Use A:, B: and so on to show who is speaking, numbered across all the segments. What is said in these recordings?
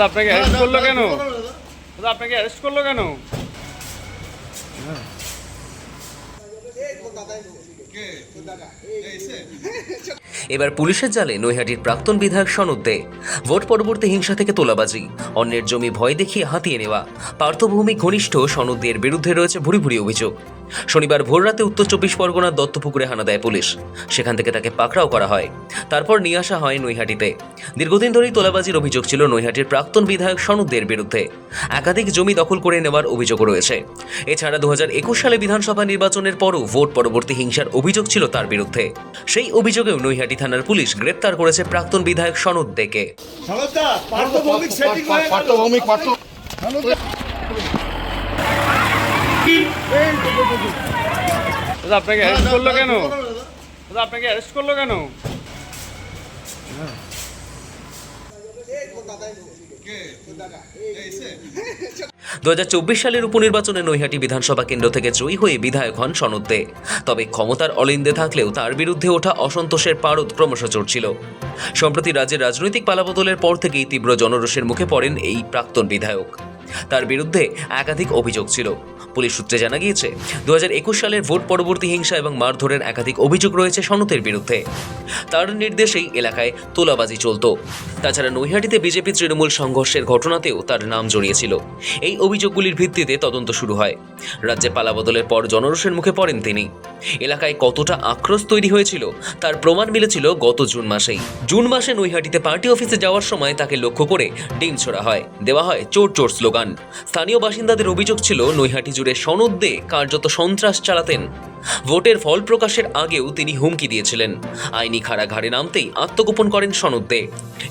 A: আপনাকে অ্যারেস্ট করলো কেন? আপনাকে অ্যারেস্ট করলো কেন?
B: এবার পুলিশের জালে নৈহাটির প্রাক্তন বিধায়ক সনদ দে। ভোট পরবর্তী হিংসা থেকে তোলাবাজি, অন্যের জমি ভয় দেখিয়ে হাতিয়ে নেওয়া, পার্থভৌমিক ঘনিষ্ঠ সনদ দের বিরুদ্ধে রয়েছে ভুরি ভুরি অভিযোগ। শনিবার ভোররাতে উত্তর 24 পরগনার দত্তপুকুরে হানা দেয় পুলিশ। সেখান থেকে তাকে পাকড়াও করা হয়, তারপর নিয়ে আসা হয় নৈহাটিতে। দীর্ঘদিন ধরেই তোলাবাজির অভিযোগ ছিল নৈহাটির প্রাক্তন বিধায়ক সনদ দের বিরুদ্ধে। একাধিক জমি দখল করে নেওয়ার অভিযোগ রয়েছে। এছাড়া 2021 সালে বিধানসভা নির্বাচনের পরও ভোট পরবর্তী হিংসার অভিযোগ ছিল তার বিরুদ্ধে। সেই অভিযোগেও নৈহাটি থানার পুলিশ গ্রেপ্তার করেছে প্রাক্তন বিধায়ক সনদ দেকে।
A: আপনাকে অ্যারেস্ট করলো কেন? আপনাকে অ্যারেস্ট করলো কেন?
B: 2024 সালের উপনির্বাচনে নৈহাটি বিধানসভা কেন্দ্র থেকে জয়ী হয়ে বিধায়ক হন সনদ দে। তবে ক্ষমতার অলিন্দে থাকলেও তার বিরুদ্ধে ওঠা অসন্তোষের পারদ ক্রমশ চড়ছিল। সম্প্রতি রাজ্যের রাজনৈতিক পালাবদলের পর থেকেই তীব্র জনরোষের মুখে পড়েন এই প্রাক্তন বিধায়ক। তার বিরুদ্ধে একাধিক অভিযোগ ছিল। পুলিশ সূত্রে জানা গিয়েছে 2021 সালের ভোট পরবর্তী হিংসা এবং মারধরের একাধিক অভিযোগ রয়েছে সনদের বিরুদ্ধে। তার নির্দেশেই এলাকায় তোলাবাজি চলত। তাছাড়া নৈহাটিতে বিজেপি তৃণমূল সংঘর্ষের ঘটনাতেও তার নাম জড়িয়েছিল। এই অভিযোগগুলির ভিত্তিতে তদন্ত শুরু হয়। রাজ্যে পালাবদলের পর জনরোষের মুখে পড়েন তিনি। এলাকায় কতটা আক্রোশ তৈরি হয়েছিল তার প্রমাণ মিলেছিল গত জুন মাসেই। জুন মাসে নৈহাটিতে পার্টি অফিসে যাওয়ার সময় তাকে লক্ষ্য করে ডিম ছোড়া হয়, দেওয়া হয় চোর চোর স্লোগান। স্থানীয় বাসিন্দাদের অভিযোগ ছিল নৈহাটি জুড়ে সনদ দে কার্যত সন্ত্রাস চালাতেন। ভোটের ফল প্রকাশের আগেও তিনি হুমকি দিয়েছিলেন। আইনি খাড়া ঘাড়ে নামতেই আত্মগোপন করেন সনদ দে।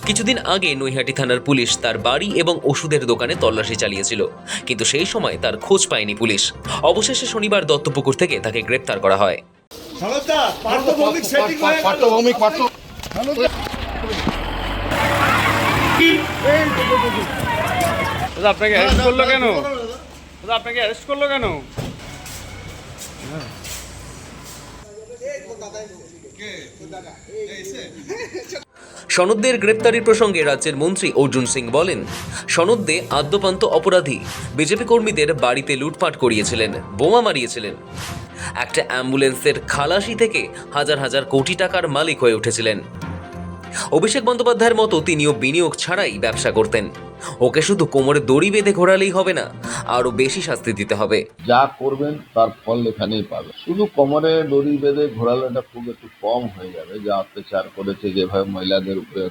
B: কিছুদিন আগে নৈহাটি থানার পুলিশ তার বাড়ি এবং ওষুধের দোকানে তল্লাশি চালিয়েছিল, কিন্তু সেই সময় তার খোঁজ পায়নি পুলিশ। অবশেষে শনিবার দত্তপুকুর থেকে তাকে গ্রেপ্তার করা হয়।
A: আপনাকে অ্যারেস্ট করলো কেন? আপনাকে অ্যারেস্ট করলো কেন?
B: সনদদের গ্রেপ্তারির প্রসঙ্গে রাজ্যের মন্ত্রী অর্জুন সিং বলেন, সনদ দে আদ্যপান্ত অপরাধী। বিজেপি কর্মীদের বাড়িতে লুটপাট করিয়েছিলেন, বোমা মারিয়েছিলেন। একটা অ্যাম্বুলেন্সের খালাসি থেকে হাজার হাজার কোটি টাকার মালিক হয়ে উঠেছিলেন। অভিষেক বন্দ্যোপাধ্যায়ের মতো তিনিও বিনিয়োগ ছাড়াই ব্যবসা করতেন। ওকে শুধু কোমরে দড়ি বেঁধে ঘোরালেই হবে না, আরো বেশি শাস্তি দিতে হবে।
C: যা করবেন তার ফল এখানেই পাবে। শুধু কোমরে দড়ি বেঁধে ঘোরালোটা খুব একটু কম হয়ে যাবে। যা অত্যাচার করেছে, যেভাবে মহিলাদের উপরে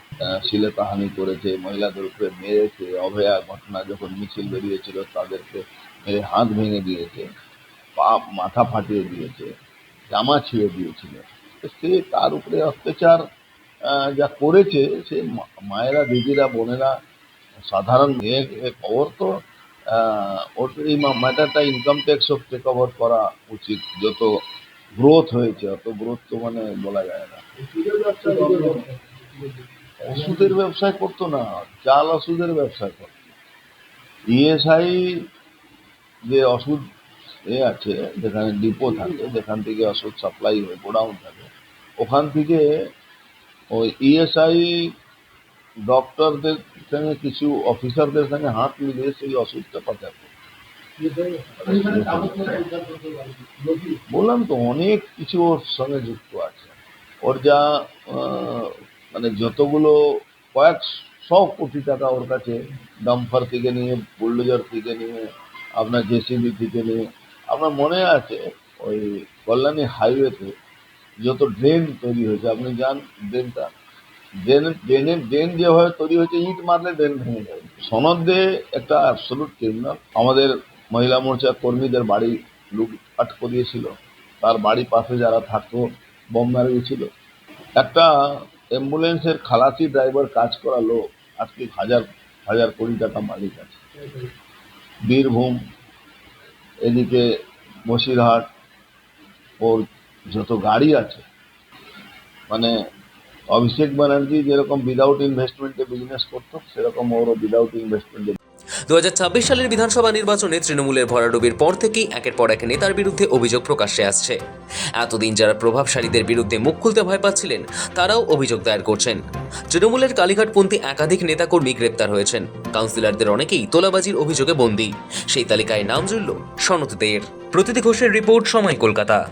C: শ্লীলতাহানি করেছে, মহিলাদের উপরে মেরেছে, অভয়া ঘটনা যখন মিছিল বেরিয়েছিল তাদেরকে মেরে হাত ভেঙে দিয়েছে, পা মাথা ফাটিয়ে দিয়েছে, জামা ছিঁড়ে দিয়েছিল। সে তার উপরে অত্যাচার যা করেছে, সে মায়েরা, দিদিরা, বোনেরা, সাধারণ মেয়ে খবর তো ওর এই ম্যাটারটা income tax of take over করা উচিত। যত গ্রোথ হয়েছে অত গ্রোথ তো মানে বলা যায় না। ওষুধের ব্যবসায় করতো না, চাল ওষুধের ব্যবসায় করতো। ইএসআই যে ওষুধ আছে, যেখানে ডিপো থাকে, যেখান থেকে ওষুধ সাপ্লাই হয়, গোডাউন থাকে, ওখান থেকে ওই ইএসআই ডক্টরদের সঙ্গে কিছু অফিসারদের সঙ্গে হাত মিলিয়ে সেই ওষুধটা পাঠাতো। বললাম তো অনেক কিছু ওর সঙ্গে যুক্ত আছে। ওর যা মানে যতগুলো কয়েকশো কোটি টাকা ওর কাছে, ডাম্পার থেকে নিয়ে, বুলডোজার থেকে নিয়ে, আপনার জেসিবি থেকে নিয়ে, আপনার মনে আছে ওই কল্যাণী হাইওয়েতে যত ড্রেন তৈরি হয়েছে, আপনি যান ড্রেনটা, ড্রেন যেভাবে তৈরি হয়েছে, ইট মারলে ড্রেন ভেঙে যাবে। সনদ দে একটা অ্যাবসলুট ক্রিমিনাল। আমাদের মহিলা মোর্চা কর্মীদের বাড়ি লুটপাট করিয়েছিল, তার বাড়ি পাশে যারা থাকতো বোম মারিয়েছিল। একটা অ্যাম্বুলেন্সের খালাসি ড্রাইভার কাজ করা লোক আজকে হাজার হাজার কোটি টাকা মালিক আছে। বীরভূম, এদিকে বসিরহাট, ওর যত গাড়ি আছে, মানে অভিষেক ব্যানার্জি যেরকম উইদাউট ইনভেস্টমেন্টে বিজনেস করতো, সেরকম ওরও উইদাউট ইনভেস্টমেন্টে।
B: 2026 সালের বিধানসভা নির্বাচনে তৃণমূলের ভরাডুবির পর থেকেই একের পর এক নেতার বিরুদ্ধে অভিযোগ প্রকাশ্যে আসছে। এতদিন যারা প্রভাবশালীদের বিরুদ্ধে মুখ খুলতে ভয় পাচ্ছিলেন, তারাও অভিযোগ দায়ের করছেন। তৃণমূলের কালীঘাটপন্থী একাধিক নেতাকর্মী গ্রেপ্তার হয়েছেন। কাউন্সিলরদের অনেকেই তোলাবাজির অভিযোগে বন্দী। সেই তালিকায় নাম জুড়ল সনৎ দের। প্রতীতি ঘোষের রিপোর্ট, সময়, কলকাতা।